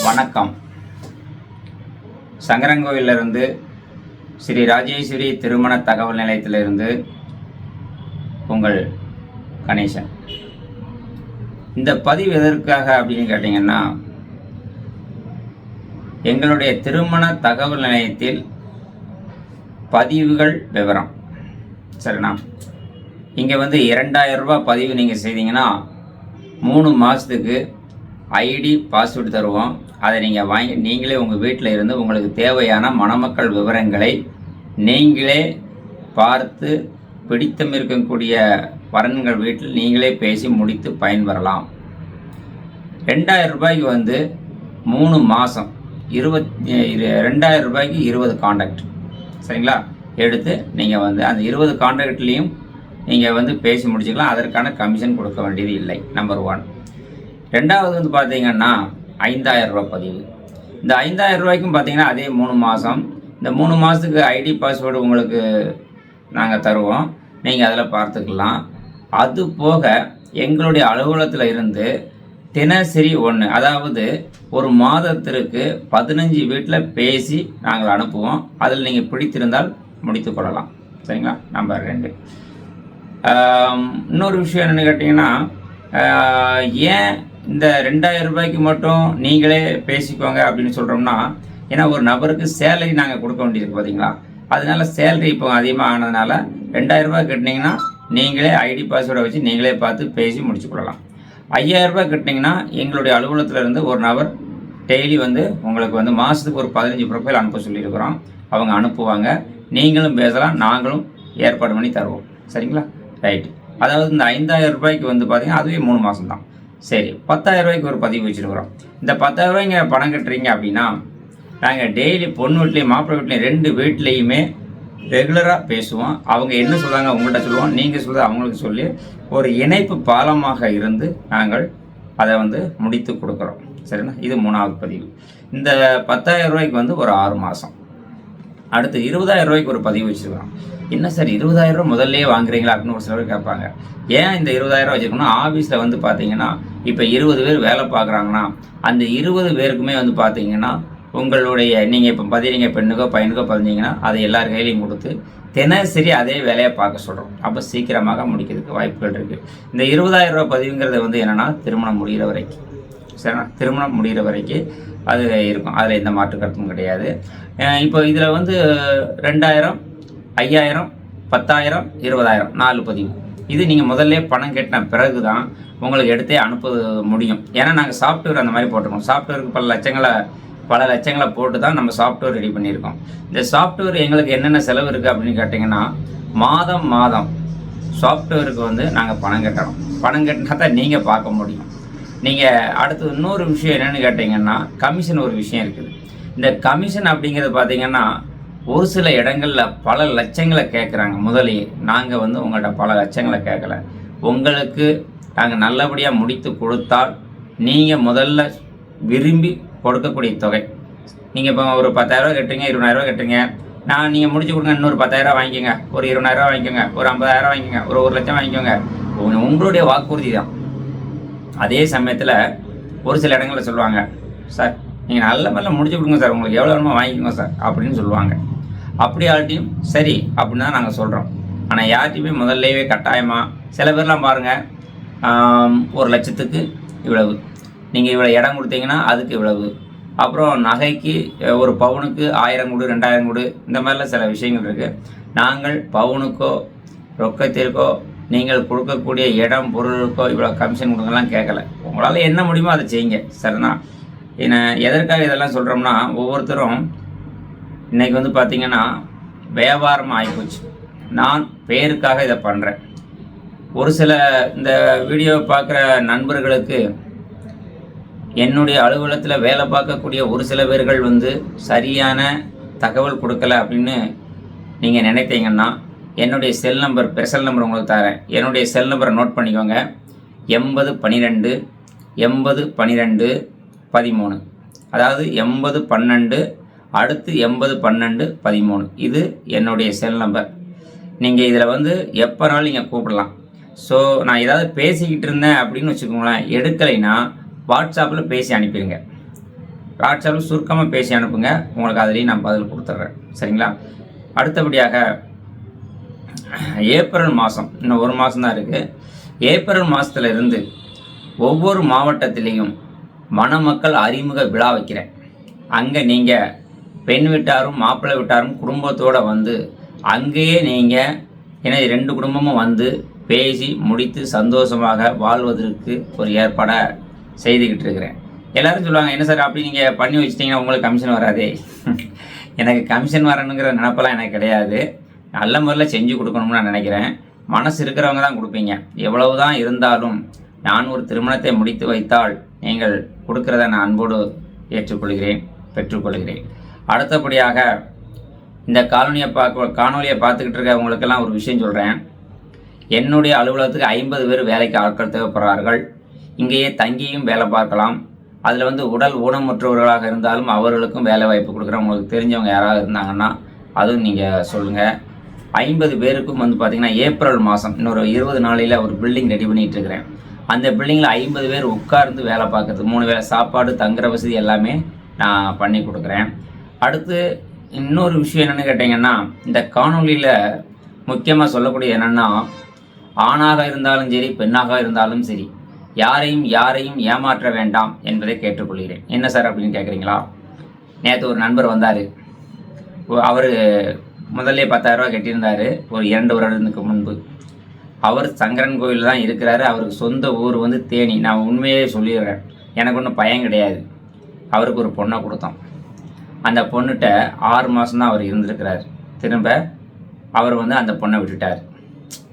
வணக்கம். சங்கரங்கோவிலிருந்து ஸ்ரீ ராஜேஸ்வரி திருமண தகவல் நிலையத்திலிருந்து உங்கள் கணேசன். இந்த பதிவு எதற்காக அப்படின்னு கேட்டிங்கன்னா, எங்களுடைய திருமண தகவல் நிலையத்தில் பதிவுகள் விவரம் சரிண்ணா. இங்கே 2000 ரூபாய் பதிவு நீங்கள் செய்தீங்கன்னா 3 மாதத்துக்கு ஐடி பாஸ்வேர்டு தருவோம். அதை நீங்கள் வாங்கி நீங்களே உங்கள் வீட்டில் இருந்து உங்களுக்கு தேவையான மணமக்கள் விவரங்களை நீங்களே பார்த்து பிடித்தம் இருக்கக்கூடிய வரன்கள் வீட்டில் நீங்களே பேசி முடித்து பயன்பெறலாம். 2000 ரூபாய்க்கு 3 மாதம் 2000 ரூபாய்க்கு 20 கான்டாக்ட் சரிங்களா எடுத்து நீங்கள் அந்த 20 கான்டாக்ட்லேயும் நீங்கள் பேசி முடிச்சுக்கலாம். அதற்கான கமிஷன் கொடுக்க வேண்டியது இல்லை. நம்பர் 1. ரெண்டாவது பார்த்தீங்கன்னா 5000 ரூபாய் பதிவு. இந்த 5000 ரூபாய்க்கும் பார்த்தீங்கன்னா அதே 3 மாதம். இந்த 3 மாதத்துக்கு ஐடி பாஸ்வேர்டு உங்களுக்கு நாங்கள் தருவோம். நீங்கள் அதில் பார்த்துக்கலாம். அது போக எங்களுடைய அலுவலகத்தில் இருந்து தினசரி 1, அதாவது ஒரு மாதத்திற்கு 15 வீட்டில் பேசி நாங்கள் அனுப்புவோம். அதில் நீங்கள் பிடித்திருந்தால் முடித்து கொள்ளலாம் சரிங்களா. நம்பர் 2. இன்னொரு விஷயம் என்னென்னு கேட்டிங்கன்னா, ஏன் இந்த 2000 ரூபாய்க்கு மட்டும் நீங்களே பேசிக்கோங்க அப்படின்னு சொல்கிறோம்னா, ஏன்னா ஒரு நபருக்கு சேலரி நாங்கள் கொடுக்க வேண்டியிருக்கு பார்த்தீங்களா. அதனால சேலரி இப்போ அதிகமாக ஆனதுனால 2000 ரூபாய் கட்டினீங்கன்னா நீங்களே ஐடி பாஸ்வேர்டை வச்சு நீங்களே பார்த்து பேசி முடிச்சு கொள்ளலாம். 5000 ரூபாய் கட்டினீங்கன்னா எங்களுடைய அலுவலகத்தில் இருந்து ஒரு நபர் டெய்லி உங்களுக்கு மாதத்துக்கு ஒரு 15 ப்ரொஃபைல் அனுப்ப சொல்லியிருக்கிறோம். அவங்க அனுப்புவாங்க. நீங்களும் பேசலாம், நாங்களும் ஏற்பாடு பண்ணி தருவோம் சரிங்களா. ரைட்டு. அதாவது இந்த 5000 ரூபாய்க்கு பார்த்தீங்கன்னா அதுவே 3 மாதம் தான். சரி, 10000 ரூபாய்க்கு ஒரு பதிவு வச்சுருக்குறோம். இந்த 10000 ரூபாய்ங்க பணம் கட்டுறீங்க அப்படின்னா, நாங்கள் டெய்லி பொண்ணு வீட்லேயும் மாப்பிள்ளை வீட்லேயும் 2 வீட்லேயுமே ரெகுலராக பேசுவோம். அவங்க என்ன சொல்கிறாங்க உங்கள்கிட்ட சொல்லுவோம், நீங்கள் சொல்கிறது அவங்களுக்கு சொல்லி ஒரு இணைப்பு பாலமாக இருந்து நாங்கள் அதை முடித்து கொடுக்குறோம் சரிண்ணா. இது 3வது பதிவு. இந்த 10000 ரூபாய்க்கு ஒரு 6 மாதம். அடுத்து 20000 ரூபாய்க்கு ஒரு பதிவு வச்சுருக்கிறோம். என்ன சார் 20000 ரூபா முதல்லே வாங்குறீங்களா அப்படின்னு ஒரு சிலர் கேட்பாங்க. ஏன் இந்த 20000 ரூபா வச்சுருக்கோம்னா, ஆஃபீஸில் பார்த்தீங்கன்னா இப்போ 20 பேர் வேலை பார்க்குறாங்கன்னா அந்த 20 பேருக்குமே பார்த்தீங்கன்னா உங்களுடைய நீங்கள் இப்போ பதினீங்க பெண்ணுக்கோ பையனுக்கோ பதினீங்கன்னா அதை எல்லார் கையிலையும் கொடுத்து தினசரி அதே வேலையை பார்க்க சொல்கிறோம். அப்போ சீக்கிரமாக முடிக்கிறதுக்கு வாய்ப்புகள் இருக்குது. இந்த 20000 ரூபா பதிவுங்கிறது என்னென்னா திருமணம் முடிகிற வரைக்கும் சரிண்ணா. திருமணம் முடிகிற வரைக்கும் அது இருக்கும். அதில் எந்த மாற்று கருத்தும் கிடையாது. இப்போ இதில் 2000, 5000, 10000, 20000 4 பதிவு. இது நீங்கள் முதல்ல பணம் கட்டின பிறகு தான் உங்களுக்கு எடுத்தே அனுப்ப முடியும். ஏன்னா நாங்கள் சாஃப்ட்வேர் அந்த மாதிரி போட்டிருக்கோம். சாஃப்ட்வேருக்கு பல லட்சங்களை போட்டு தான் நம்ம சாஃப்ட்வேர் ரெடி பண்ணியிருக்கோம். இந்த சாஃப்ட்வேர் எங்களுக்கு என்னென்ன செலவு இருக்குது அப்படின்னு கேட்டிங்கன்னா, மாதம் சாஃப்ட்வேருக்கு நாங்கள் பணம் கட்டணும். பணம் கட்டினா தான் நீங்கள் பார்க்க முடியும். நீங்கள் அடுத்து இன்னொரு விஷயம் என்னென்னு கேட்டிங்கன்னா, கமிஷன் ஒரு விஷயம் இருக்குது. இந்த கமிஷன் அப்படிங்கிறது பார்த்திங்கன்னா ஒரு சில இடங்களில் பல லட்சங்களை கேட்குறாங்க முதலையே. நாங்கள் உங்கள்கிட்ட பல லட்சங்களை கேட்கல. உங்களுக்கு நாங்கள் நல்லபடியாக முடித்து கொடுத்தால் நீங்கள் முதல்ல விரும்பி கொடுக்கக்கூடிய தொகை. நீங்கள் இப்போ ஒரு 10000 ரூபா கட்டுறீங்க, 20000 ரூபா கட்டுறீங்க, நீங்கள் முடிச்சு கொடுங்க, இன்னொரு 10000 ரூபா வாங்கிக்கோங்க, ஒரு 20000 ரூபா வாங்கிக்கோங்க, ஒரு 50000 ரூபா வாங்கிக்கோங்க, ஒரு 1 லட்சம் வாங்கிக்கோங்க. உங்களுடைய வாக்குறுதி தான். அதே சமயத்தில் ஒரு சில இடங்களில் சொல்லுவாங்க, சார் நீங்கள் நல்ல முடிச்சு கொடுங்க சார், உங்களுக்கு எவ்வளோ வேணுமோ வாங்கிக்கோங்க சார் அப்படின்னு சொல்லுவாங்க. அப்படி ஆள்கிட்டையும் சரி அப்படின்னு தான் நாங்கள் சொல்கிறோம். ஆனால் யார்கிட்டையுமே முதல்லவே கட்டாயமாக சில பேர்லாம் பாருங்கள், 1 லட்சத்துக்கு இவ்வளவு, நீங்கள் இவ்வளோ இடம் கொடுத்தீங்கன்னா அதுக்கு இவ்வளவு, அப்புறம் நகைக்கு ஒரு பவுனுக்கு 1000 கொடு 2000 கொடு, இந்த மாதிரிலாம் சில விஷயங்கள் இருக்குது. நாங்கள் பவுனுக்கோ ரொக்கத்திற்கோ நீங்கள் கொடுக்கக்கூடிய இடம் பொருளுக்கோ இவ்வளோ கமிஷன் கொடுங்கலாம் கேட்கல. உங்களால் என்ன முடியுமோ அதை செய்யுங்க சரிண்ணா. ஏன்னா எதற்காக இதெல்லாம் சொல்கிறோம்னா, ஒவ்வொருத்தரும் இன்றைக்கி பார்த்திங்கன்னா வியாபாரம் ஆகிப்போச்சு. நான் பேருக்காக இதை பண்ணுறேன். ஒரு சில இந்த வீடியோ பார்க்குற நண்பர்களுக்கு என்னுடைய அலுவலகத்தில் வேலை பார்க்கக்கூடிய ஒரு சில பேர்கள் சரியான தகவல் கொடுக்கல அப்படின்னு நீங்கள் நினைத்தீங்கன்னா, என்னுடைய செல் நம்பர் ஸ்பெஷல் நம்பர் உங்களுக்கு தரேன். என்னுடைய செல் நம்பரை நோட் பண்ணிக்கோங்க. 8012 8012 13. அதாவது 8012 அடுத்து 8012 13. இது என்னுடைய செல் நம்பர். நீங்கள் இதில் எப்போனாலும் நீங்கள் கூப்பிடலாம். ஸோ நான் ஏதாவது பேசிக்கிட்டு இருந்தேன் அப்படின்னு வச்சுக்கோங்களேன், எடுக்கலைன்னா வாட்ஸ்அப்பில் பேசி அனுப்பிடுங்க. வாட்ஸ்அப்பில் சுருக்கமாக பேசி அனுப்புங்க, உங்களுக்கு அதுலேயும் நான் பதில் கொடுத்துட்றேன். சரிங்களா? அடுத்தபடியாக ஏப்ரல் மாதம், இன்னும் ஒரு மாதம் தான் இருக்குது. ஏப்ரல் மாதத்துல இருந்து ஒவ்வொரு மாவட்டத்திலையும் மணமக்கள் அறிமுக விழா வைக்கிறேன். அங்கே நீங்கள் பெண் வீட்டாரும் மாப்பிள்ளை வீட்டாரும் குடும்பத்தோடு வந்து அங்கேயே நீங்கள் ஏன்னா 2 குடும்பமும் வந்து பேசி முடித்து சந்தோஷமாக வாழ்வதற்கு ஒரு ஏற்பாடை செய்துக்கிட்டு இருக்கிறேன். எல்லோரும் சொல்லுவாங்க, என்ன சார் அப்படி நீங்கள் பண்ணி வச்சிட்டிங்கன்னா உங்களுக்கு கமிஷன் வராதே. எனக்கு கமிஷன் வரணுங்கிற நினப்பெல்லாம் எனக்கு கிடையாது. நல்ல முறையில் செஞ்சு கொடுக்கணும்னு நான் நினைக்கிறேன். மனசு இருக்கிறவங்க தான் கொடுப்பீங்க. எவ்வளவு தான் இருந்தாலும் நான் ஒரு திருமணத்தை முடித்து வைத்தால் நீங்கள் கொடுக்கிறத நான் அன்போடு ஏற்றுக்கொள்கிறேன், பெற்றுக்கொள்கிறேன். அடுத்தபடியாக இந்த காணொலியை பார்த்துக்கிட்டு இருக்கவங்களுக்கெல்லாம் ஒரு விஷயம் சொல்கிறேன். என்னுடைய அலுவலகத்துக்கு 50 பேர் வேலைக்கு ஆட்கள் தேவைப்படுறார்கள். இங்கேயே தங்கியும் வேலை பார்க்கலாம். அதில் வந்து உடல் ஊனமுற்றவர்களாக இருந்தாலும் அவர்களுக்கும் வேலை வாய்ப்பு கொடுக்குறேன். உங்களுக்கு தெரிஞ்சவங்க யாராவது இருந்தாங்கன்னா அதுவும் நீங்கள் சொல்லுங்கள். 50 பேருக்கும் வந்து பார்த்திங்கன்னா ஏப்ரல் மாதம் இன்னொரு 20 நாளையில் ஒரு பில்டிங் ரெடி பண்ணிகிட்டு இருக்கிறேன். அந்த பில்டிங்கில் 50 பேர் உட்கார்ந்து வேலை பார்க்குறது, 3 வேளை சாப்பாடு தங்குற வசதி எல்லாமே நான் பண்ணி கொடுக்குறேன். அடுத்து இன்னொரு விஷயம் என்னென்னு கேட்டிங்கன்னா, இந்த காணொலியில் முக்கியமாக சொல்லக்கூடிய என்னென்னா, ஆணாக இருந்தாலும் சரி பெண்ணாக இருந்தாலும் சரி யாரையும் ஏமாற்ற வேண்டாம் என்பதை கேட்டுக்கொள்கிறேன். என்ன சார் அப்படின்னு கேட்குறீங்களா? நேற்று ஒரு நண்பர் வந்தார். அவர் முதல்ல 10,000 ரூபா கட்டியிருந்தார் ஒரு 2 வருடத்துக்கு முன்பு. அவர் சங்கரன் கோயில் தான் இருக்கிறாரு. அவருக்கு சொந்த ஊர் வந்து தேனி. நான் உண்மையே சொல்லிடுறேன், எனக்கு ஒன்றும் பயம் கிடையாது. அவருக்கு ஒரு பொண்ணை கொடுத்தோம். அந்த பொண்ணுகிட்ட 6 மாதம் தான் அவர் இருந்திருக்கிறார். திரும்ப அவர் வந்து அந்த பொண்ணை விட்டுட்டார்.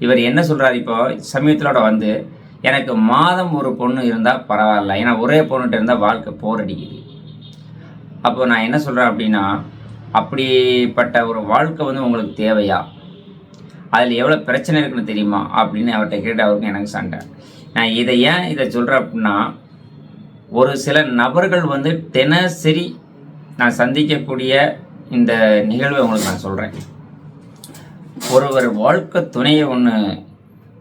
இவர் என்ன சொல்கிறார், இப்போ சமீபத்திலோட வந்து எனக்கு மாதம் ஒரு பொண்ணு இருந்தால் பரவாயில்ல, ஏன்னா ஒரே பொண்ணுகிட்ட இருந்தால் வாழ்க்கை போர் அடிக்குது. அப்போ நான் என்ன சொல்கிறேன் அப்படின்னா, அப்படிப்பட்ட ஒரு வாழ்க்கை வந்து உங்களுக்கு தேவையா? அதில் எவ்வளோ பிரச்சனை இருக்குன்னு தெரியுமா அப்படின்னு அவர்கிட்ட கேட்டு அவருக்கு எனக்கு சண்டை. நான் இதை சொல்கிறேன் அப்படின்னா, ஒரு சில நபர்கள் வந்து தினசரி நான் சந்திக்கக்கூடிய இந்த நிகழ்வை உங்களுக்கு நான் சொல்கிறேன். ஒருவர் வாழ்க்கை துணையை ஒன்று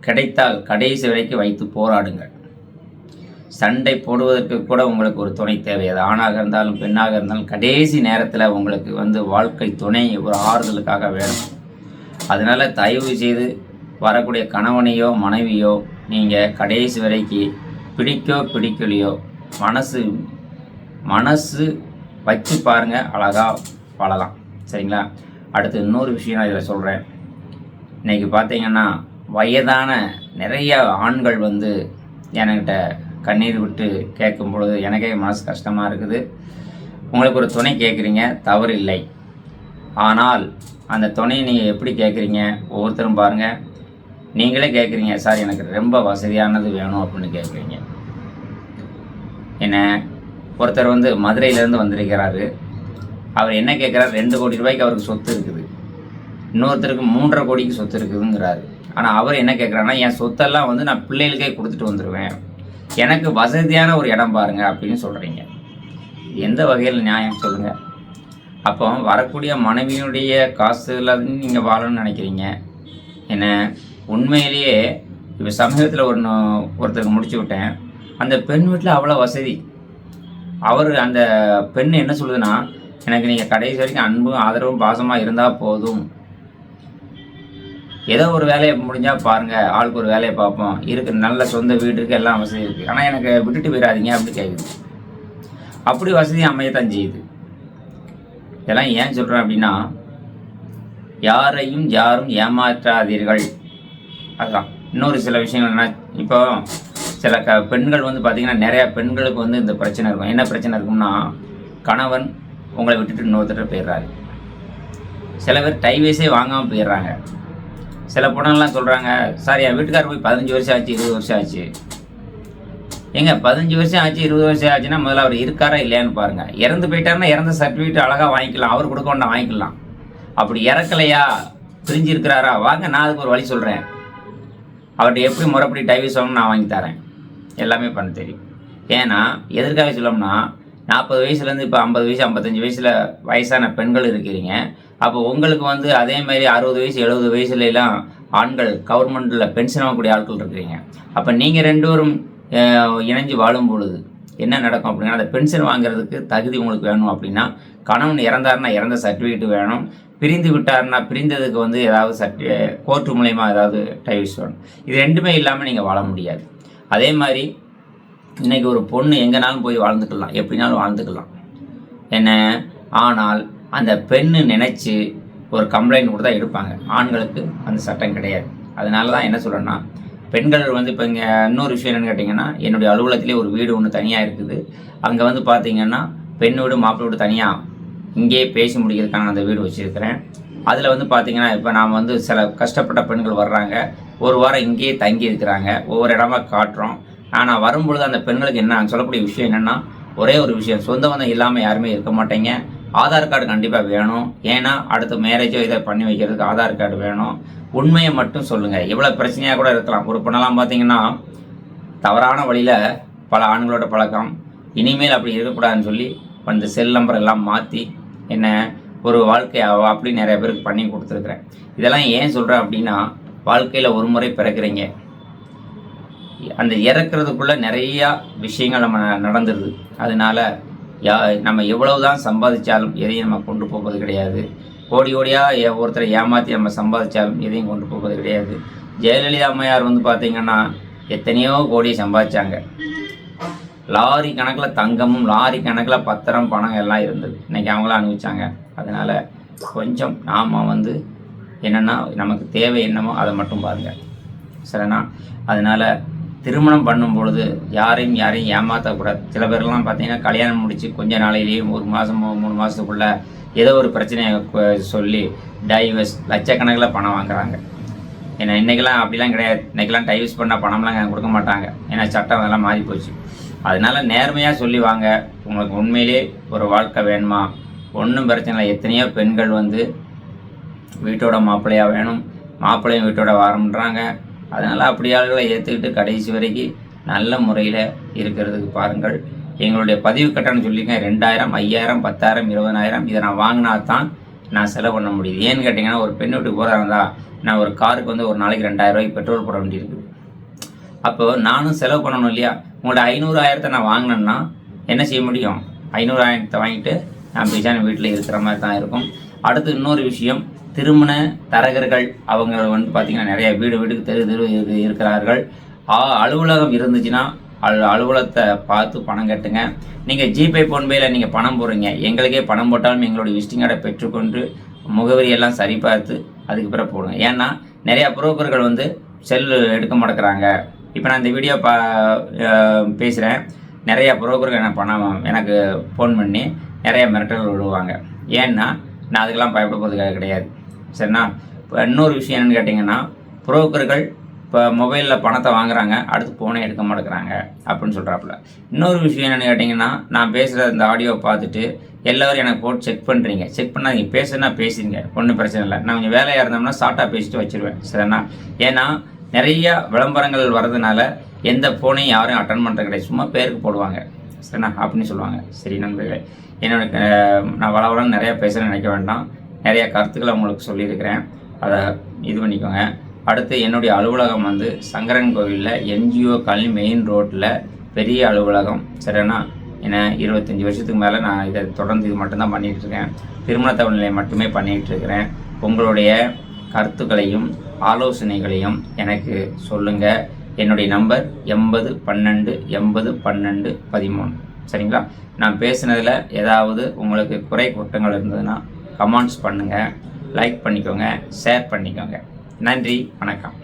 கிடைத்தால் கடைசி வரைக்கும் வைத்து போராடுங்கள். சண்டை போடுவதற்கு கூட உங்களுக்கு ஒரு துணை தேவை. அது ஆணாக இருந்தாலும் பெண்ணாக இருந்தாலும் கடைசி நேரத்தில் உங்களுக்கு வந்து வாழ்க்கை துணை ஒரு ஆறுதலுக்காக வேணும். அதனால் தயவு செய்து வரக்கூடிய கணவனையோ மனைவியோ நீங்கள் கடைசி வரைக்கும் பிடிக்கலையோ மனசு வச்சு பாருங்கள், அழகாக வாழலாம். சரிங்களா? அடுத்து இன்னொரு விஷயம் நான் இதில் சொல்கிறேன். இன்றைக்கி பார்த்தீங்கன்னா வயதான நிறைய ஆண்கள் வந்து என்கிட்ட கண்ணீர் விட்டு கேட்கும் பொழுது எனக்கே மனசு கஷ்டமாக இருக்குது. உங்களுக்கு ஒரு துணை கேட்குறீங்க, தவறு இல்லை. ஆனால் அந்த துணையை நீங்கள் எப்படி கேட்குறீங்க ஒவ்வொருத்தரும் பாருங்கள். நீங்களே கேட்குறீங்க, சார் எனக்கு ரொம்ப வசதியானது வேணும் அப்படின்னு கேட்குறீங்க. என்ன ஒருத்தர் வந்து மதுரையிலேருந்து வந்திருக்கிறாரு. அவர் என்ன கேட்குறாரு, 2 கோடி ரூபாய்க்கு அவருக்கு சொத்து இருக்குது. இன்னொருத்தருக்கு 3.5 கோடிக்கு சொத்து இருக்குதுங்கிறாரு. ஆனால் அவர் என்ன கேட்குறாருன்னா, என் சொத்தெல்லாம் வந்து நான் பிள்ளைகளுக்கே கொடுத்துட்டு வந்துடுவேன், எனக்கு வசதியான ஒரு இடம் பாருங்கள் அப்படின்னு சொல்கிறீங்க. எந்த வகையில் நியாயம் சொல்லுங்கள்? அப்போ வரக்கூடிய மனைவியுடைய காசுல நீங்கள் வாழணும்னு நினைக்கிறீங்க. என்ன உண்மையிலேயே இப்போ சமீபத்தில் ஒருத்தருக்கு முடிச்சு விட்டேன். அந்த பெண் வீட்டில் அவ்வளோ வசதி. அந்த பெண் என்ன சொல்லுதுன்னா, எனக்கு நீங்கள் கடைசி வரைக்கும் அன்பும் ஆதரவும் பாசமாக இருந்தால் போதும், ஏதோ ஒரு வேலையை முடிஞ்சால் பாருங்கள், ஆளுக்கு ஒரு வேலையை பார்ப்போம், இருக்குது நல்ல சொந்த வீடு இருக்குது, எல்லாம் வசதி இருக்குது, ஆனால் எனக்கு விட்டுட்டு போயிடாதீங்க அப்படி கேட்குது. அப்படி வசதி அமையத்தான் செய்யுது. இதெல்லாம் ஏன் சொல்கிறேன் அப்படின்னா, யாரும் ஏமாற்றாதீர்கள். அதுதான் இன்னொரு சில விஷயங்கள் என்ன, இப்போ சில பெண்கள் வந்து பார்த்திங்கன்னா நிறையா பெண்களுக்கு வந்து இந்த பிரச்சனை இருக்கும். என்ன பிரச்சனை இருக்கும்னா, கணவன் உங்களை விட்டுட்டு இன்னொருத்தர் போயிடுறாரு. சில பேர் டைவேஸே வாங்காமல் போயிடுறாங்க. சில பொண்ணுங்கள்லாம் சொல்கிறாங்க, சார் என் வீட்டுக்காரர் போய் 15 வருஷம் ஆச்சு, 20 வருஷம் ஆச்சு. ஏங்க 15 வருஷம் ஆச்சு 20 வருஷம் ஆச்சுன்னா முதல்ல அவர் இருக்காரா இல்லையான்னு பாருங்கள். இறந்து போயிட்டாருன்னா இறந்த சர்டிஃபிகேட் அழகாக வாங்கிக்கலாம், அவர் கொடுக்க வேண்டாம் வாங்கிக்கலாம். அப்படி இறக்கலையா, பிரிஞ்சு இருக்கிறாரா, வாங்க நான் அதுக்கு ஒரு வழி சொல்கிறேன். அவர்கிட்ட எப்படி முறைப்படி டைவர்ஸ் வாங்கணும் நான் வாங்கி தரேன், எல்லாமே பண்ண தெரியும். ஏன்னா எதற்காக சொல்லணும்னா, 40 வயசுலேருந்து இப்போ 50 வயசு 55 வயசில் வயசான பெண்கள் இருக்கிறீங்க. அப்போ உங்களுக்கு வந்து அதே மாதிரி 60 வயசு 70 வயசுலாம் ஆண்கள் கவர்மெண்ட்டில் பென்ஷன் ஆகக்கூடிய ஆட்கள் இருக்கிறீங்க. அப்போ நீங்கள் 2 பேரும் இணைஞ்சு வாழும் பொழுது என்ன நடக்கும் அப்படின்னா, அந்த பென்ஷன் வாங்குறதுக்கு தகுதி உங்களுக்கு வேணும் அப்படின்னா, கணவன் இறந்தாருன்னா இறந்த சர்டிஃபிகேட் வேணும், பிரிந்து விட்டாருன்னா பிரிந்ததுக்கு வந்து ஏதாவது கோர்ட்டு மூலயமா ஏதாவது டைவர்ஸ் வேணும். இது ரெண்டுமே இல்லாமல் நீங்கள் வாழ முடியாது. அதே மாதிரி இன்றைக்கி ஒரு பொண்ணு எங்கேனாலும் போய் வாழ்ந்துக்கலாம், எப்படினாலும் வாழ்ந்துக்கலாம் என்ன. ஆனால் அந்த பெண்ணு நினச்சி ஒரு கம்ப்ளைண்ட் கொடுத்தா எடுப்பாங்க. ஆண்களுக்கு அந்த சட்டம் கிடையாது. அதனால தான் என்ன சொல்கிறேன்னா, பெண்கள் வந்து இப்போ இங்கே இன்னொரு விஷயம் என்னென்னு கேட்டிங்கன்னா, என்னுடைய அலுவலகத்திலே ஒரு வீடு ஒன்று தனியாக இருக்குது. அங்கே வந்து பார்த்திங்கன்னா பெண் வீடு மாப்பிள்ளை வீடு தனியாக இங்கேயே பேசி முடிக்கிறதுக்கான அந்த வீடு வச்சுருக்கிறேன். அதில் வந்து பார்த்திங்கன்னா இப்போ நாம் வந்து சில கஷ்டப்பட்ட பெண்கள் வர்றாங்க, ஒரு வாரம் இங்கேயே தங்கி இருக்கிறாங்க, ஒவ்வொரு இடமா காட்டுறோம். ஆனால் வரும்பொழுது அந்த பெண்களுக்கு என்ன சொல்லக்கூடிய விஷயம் என்னென்னா, ஒரே ஒரு விஷயம், சொந்த பந்தம் இல்லாமல் யாருமே இருக்க மாட்டேங்க, ஆதார் கார்டு கண்டிப்பாக வேணும். ஏன்னா அடுத்த மேரேஜோ இதை பண்ணி வைக்கிறதுக்கு ஆதார் கார்டு வேணும். உண்மையை மட்டும் சொல்லுங்கள். எவ்வளோ பிரச்சனையாக கூட இருக்கலாம். ஒரு பொண்ணெல்லாம் பார்த்தீங்கன்னா தவறான வழியில் பல ஆண்களோட பழக்கம், இனிமேல் அப்படி இருக்கக்கூடாதுன்னு சொல்லி அந்த செல் நம்பர் எல்லாம் மாற்றி என்ன ஒரு வாழ்க்கை அப்படி நிறைய பேருக்கு பண்ணி கொடுத்துருக்குறேன். இதெல்லாம் ஏன் சொல்கிறேன் அப்படின்னா, வாழ்க்கையில் ஒரு முறை பிறக்கிறீங்க, அந்த இறக்குறதுக்குள்ளே நிறையா விஷயங்கள் நம்ம நடந்துடுது. அதனால் நம்ம எவ்வளவு தான் சம்பாதிச்சாலும் எதையும் நம்ம கொண்டு போவது கிடையாது. கோடி கோடியாக ஒருத்தரை ஏமாற்றி நம்ம சம்பாதிச்சாலும் எதையும் கொண்டு போவது கிடையாது. ஜெயலலிதா அம்மையார் வந்து பார்த்திங்கன்னா எத்தனையோ கோடியை சம்பாதிச்சாங்க. லாரி கணக்கில் தங்கமும் லாரி கணக்கில் பத்திரம் பணம் எல்லாம் இருந்தது. இன்றைக்கி அவங்களாம் அனுபவிச்சாங்க. அதனால் கொஞ்சம் நாம் வந்து என்னென்னா நமக்கு தேவை என்னமோ அதை மட்டும் பாருங்கள், சரிண்ணா. அதனால் திருமணம் பண்ணும் பொழுது யாரையும் ஏமாற்றக்கூடாது. சில பேர்லாம் பார்த்தீங்கன்னா கல்யாணம் முடித்து கொஞ்ச நாளையிலேயே 1 மாதம் 3 மாதத்துக்குள்ளே ஏதோ ஒரு பிரச்சனையை சொல்லி டைவர்ஸ் லட்சக்கணக்கில் பணம் வாங்குறாங்க. ஏன்னா இன்றைக்கெல்லாம் அப்படிலாம் கிடையாது. இன்றைக்கெல்லாம் டைவர்ஸ் பண்ணால் பணம்லாம் கொடுக்க மாட்டாங்க. ஏன்னா சட்டம் அதெல்லாம் மாறி போச்சு. அதனால் நேர்மையாக சொல்லி வாங்க. உங்களுக்கு உண்மையிலே ஒரு வாழ்க்கை வேணுமா, ஒன்றும் பிரச்சனை இல்லை. எத்தனையோ பெண்கள் வந்து வீட்டோட மாப்பிள்ளையாக வேணும், மாப்பிள்ளையும் வீட்டோட வாரம்ன்றாங்க. அதனால் அப்படி ஆளுகளை ஏற்றுக்கிட்டு கடைசி வரைக்கும் நல்ல முறையில் இருக்கிறதுக்கு பாருங்கள். எங்களுடைய பதிவு கட்டணம் சொல்லியிருக்கேன் 2000, 5000, 10,000, 20,000. இதை நான் வாங்கினா தான் நான் செலவு பண்ண முடியுது. ஏன்னு கேட்டிங்கன்னா, ஒரு பெண் வீட்டுக்கு போகிறதா இருந்தால் நான் ஒரு காருக்கு வந்து ஒரு நாளைக்கு 2000 ரூபாய்க்கு பெட்ரோல் போட வேண்டியிருக்குது. அப்போது நானும் செலவு பண்ணணும் இல்லையா. உங்களோட 500, 1000 நான் வாங்கினேன்னா என்ன செய்ய முடியும்? 500, 1000 வாங்கிட்டு நான் பேசான வீட்டில் இருக்கிற மாதிரி தான் இருக்கும். அடுத்து இன்னொரு விஷயம், திருமண தரகர்கள் அவங்க வந்து பார்த்திங்கன்னா நிறைய வீடுக்கு தெரு இருக்கிறார்கள். அலுவலகம் இருந்துச்சுன்னா அலுவலகத்தை பார்த்து பணம் கட்டுங்க. நீங்கள் ஜிபே ஃபோன்பேயில் நீங்கள் பணம் போடுறீங்க, எங்களுக்கே பணம் போட்டாலும் எங்களுடைய விசிட்டிங் கார்டை பெற்றுக்கொண்டு முகவரியெல்லாம் சரி பார்த்து அதுக்கு பிறகு போடுங்க. ஏன்னா நிறையா புரோக்கர்கள் வந்து செல்லு எடுக்க மாட்டேங்கிறாங்க. இப்போ நான் இந்த வீடியோ பேசுகிறேன், நிறையா புரோக்கர்கள் எனக்கு ஃபோன் பண்ணி நிறையா மிரட்டல்கள் விடுவாங்க. ஏன்னா நான் அதுக்கெல்லாம் பயப்பட போகிறது கிடையாது, சரிண்ணா. இப்போ இன்னொரு விஷயம் என்னென்னு கேட்டிங்கன்னா, புரோக்கர்கள் இப்போ மொபைலில் பணத்தை வாங்குறாங்க, அடுத்து ஃபோனே எடுக்க மாட்டேங்கிறாங்க அப்படின்னு சொல்கிறாப்புல. இன்னொரு விஷயம் என்னென்னு கேட்டிங்கன்னா, நான் பேசுகிற இந்த ஆடியோவை பார்த்துட்டு எல்லோரும் எனக்கு போட்டு செக் பண்ணுறீங்க. செக் பண்ணால் நீங்கள் பேசுனா பேசுங்க, ஒன்றும் பிரச்சனை இல்லை. நான் கொஞ்சம் வேலையாக இருந்தோம்னா ஷார்ட்டாக பேசிட்டு வச்சுருவேன், சரிண்ணா. ஏன்னா நிறையா விளம்பரங்கள் வர்றதுனால எந்த ஃபோனையும் யாரும் அட்டன் பண்ணுறது கிடையாது, சும்மா பேருக்கு போடுவாங்க, சரிண்ணா அப்படின்னு சொல்லுவாங்க. சரி நண்பர்களே, என்னோட நான் வளவளன்னு நிறையா பேசுகிறேன்னு நினைக்க வேண்டாம். நிறையா கருத்துக்களை உங்களுக்கு சொல்லியிருக்கிறேன், அதை இது பண்ணிக்கோங்க. அடுத்து என்னுடைய அலுவலகம் வந்து சங்கரன் கோவிலில் என்ஜிஓ காலனி மெயின் ரோட்டில் பெரிய அலுவலகம், சரிண்ணா. ஏன்னா 25 வருஷத்துக்கு மேலே நான் இதை தொடர்ந்து இது மட்டும்தான் பண்ணிகிட்ருக்கேன். திருமண தகவல்களை மட்டுமே பண்ணிகிட்ருக்கிறேன். உங்களுடைய கருத்துக்களையும் ஆலோசனைகளையும் எனக்கு சொல்லுங்கள். என்னுடைய நம்பர் 8012 8012 13, சரிங்களா. நான் பேசுனதில் ஏதாவது உங்களுக்கு குறை குற்றங்கள் இருந்ததுன்னா கமெண்ட்ஸ் பண்ணுங்கள், லைக் பண்ணிக்கோங்க, ஷேர் பண்ணிக்கோங்க. நன்றி, வணக்கம்.